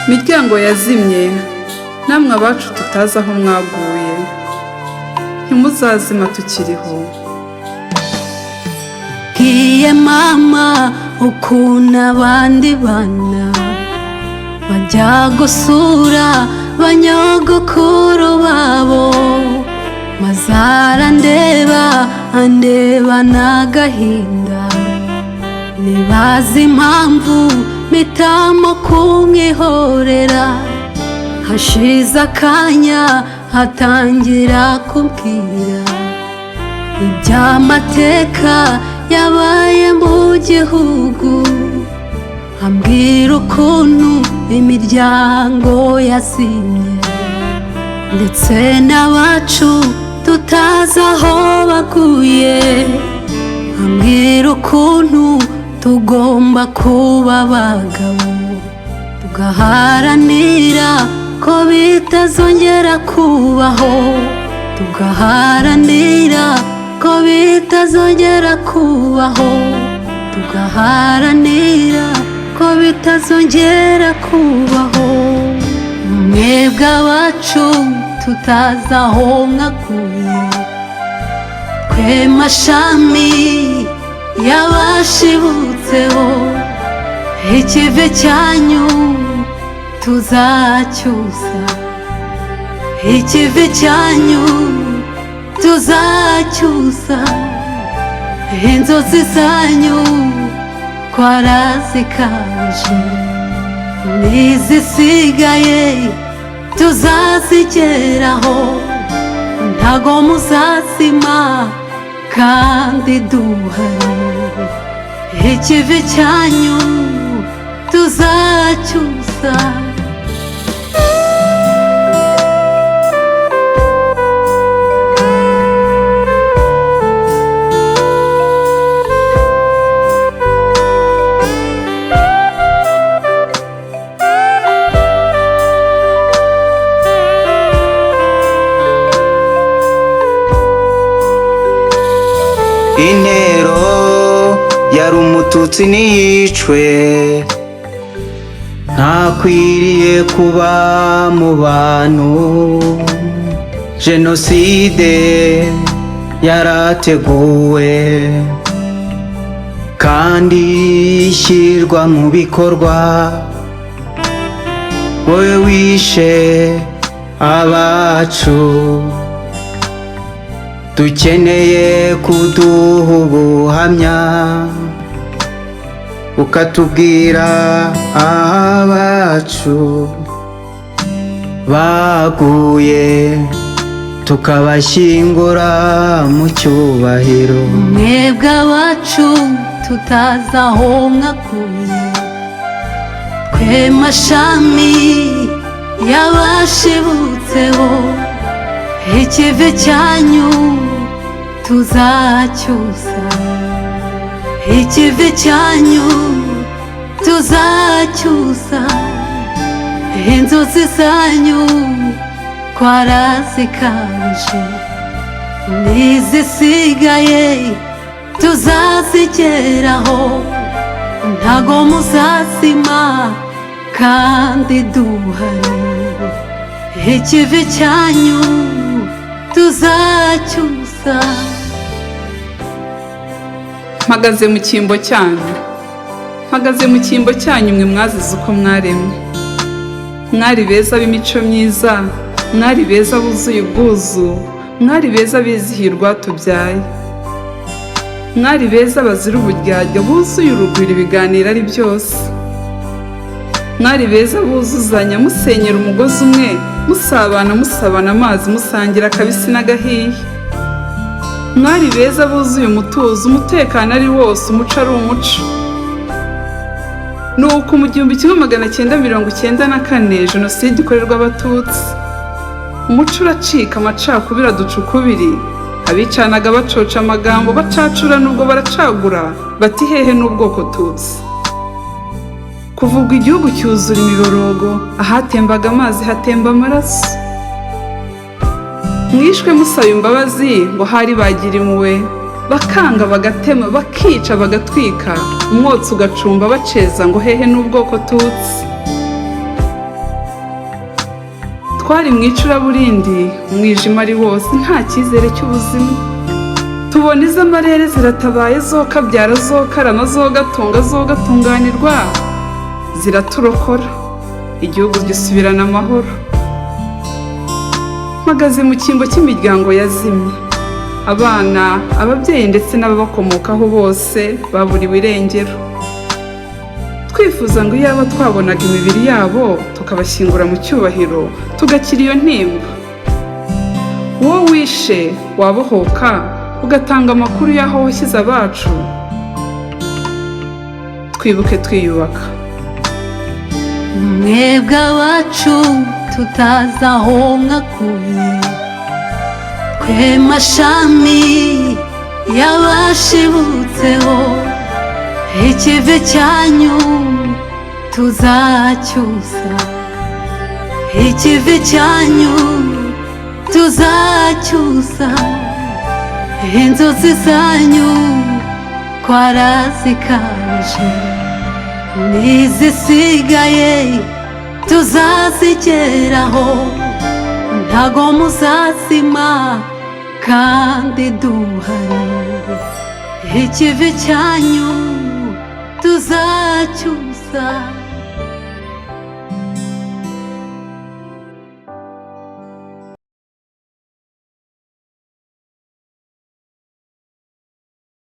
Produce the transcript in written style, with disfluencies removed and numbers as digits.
Miryango yazimye, namwe abacu tutazi aho mwaguye, ntimuzazima tukiriho. Ngiye mama ukuntu abandi bana bajya gusura banyogokuru babo, mazara andeba n'agahinda, nibaza impamvu mpitamo kumwihorera. Hashize akanya hatangira kumbwira iby'amateka yabaye mu gihugu, ambwira ukuntu imiryango yazimye ndetse n'abacu tutazi aho baguye, ambwira ukuntu tugomba kuba abagabo tugaharanira ko bitazongera kubaho, tugaharanira ko bitazongera kubaho, tugaharanira ko bitazongera kubaho. Mwebwe abacu tutazi aho mwaguye, twe mashami yabashibutseho, ikive cyanyu tuzacyusa, ikive cyanyu tuzacyusa, inzozi zanyu twarazikanje, n'izisigaye tuzazigeraho, ntago muzazima kandi duhari, ikivi cyanyu tuzacyusa. Intero yari umututsi ntiyicwe, ntakwiriye kuba mu bantu. Jenoside yarateguwe kandi ishyirwa mu bikorwa, wowe wishe abacu, dukeneye kuduha ubuhamya ukatubwira abacu baguye tukabashyingura mu cyubahiro. Mwebwe abacu tutazi aho mwaguye, twe mashami yabashibutseho, ikive cyanyu tuzacyusa, ikive cyanyu tuzacyusa, inzozi zanyu twarazikanje, n'izisigaye tuzazigeraho, ntago muzazima kandi duhari, ikivi cyanyu tuzacyusa. Mpagaze mu cyimbo cyanyu, mpagaze mu cyimbo cyanyu, mwe mwazize uko mwaremwe, mwari beza b'imico myiza, mwari beza buzuye ubwuzu, mwari beza bizihirwa tubyaye, mwari beza bazira uburyarya, buzuye urugwiro ibiganiro ari byose, mwari beza buzuzanya, musenyera umugozi umwe, musabana musabana amazi, musangira akabisi n'agahiye, mwari beza buzuye umutuzo, umutekano ari wose, umuco ari umuco. Nuko mu 1994 Jenoside ikorerwa abatutsi, umuco uracika, amacakubiri aduca ukubiri, abicanaga bacoca amagambo, bacacura nubwo baracagura, bati hehe n'ubwoko tutsi. Kuvugwa igihugu cyuzura imiborogo, ahatembaga amazi hatemba amaraso. Mwishwe musaba imbabazi ngo hari bagira impuhwe, bakanga bagatema, bakica bagatwika, umwotsi ugacumba baceza ngo hehe n'ubwoko tutsi. twari mu icuraburindi, umwijima ari wose, nta cyizere cy'ubuzima. Tubona iz'amarere ziratabaye, zo kabyara, zo karama, zo gatunga, zo gatunganirwa, ziraturokora, igihugu gisubirana amahoro. Mpagaze mu cyimbo cy'imiryango yazimye, abana, ababyeyi ndetse n'ababakomokaho bose baburiwe irengero. Twifuza ngo iyaba twabonaga imibiri yabo tukabashyingura mu cyubahiro, tugakira iyo ntimba. Wowe wishe wabohoka ugatanga amakuru y'aho washyize abacu. Twibuke twiyubaka. mwebwe abacu tutazi aho mwakuye, twe mashami y'abashibutseho, ikivi cyanyu tuzacyusa, ikivi cyanyu tuzacyusa, inzozi zanyu twarazikabije, n'izisigaye tuzazigeraho, ntago muzazima kandi duhari, ikivi cyanyu tuzacyusa.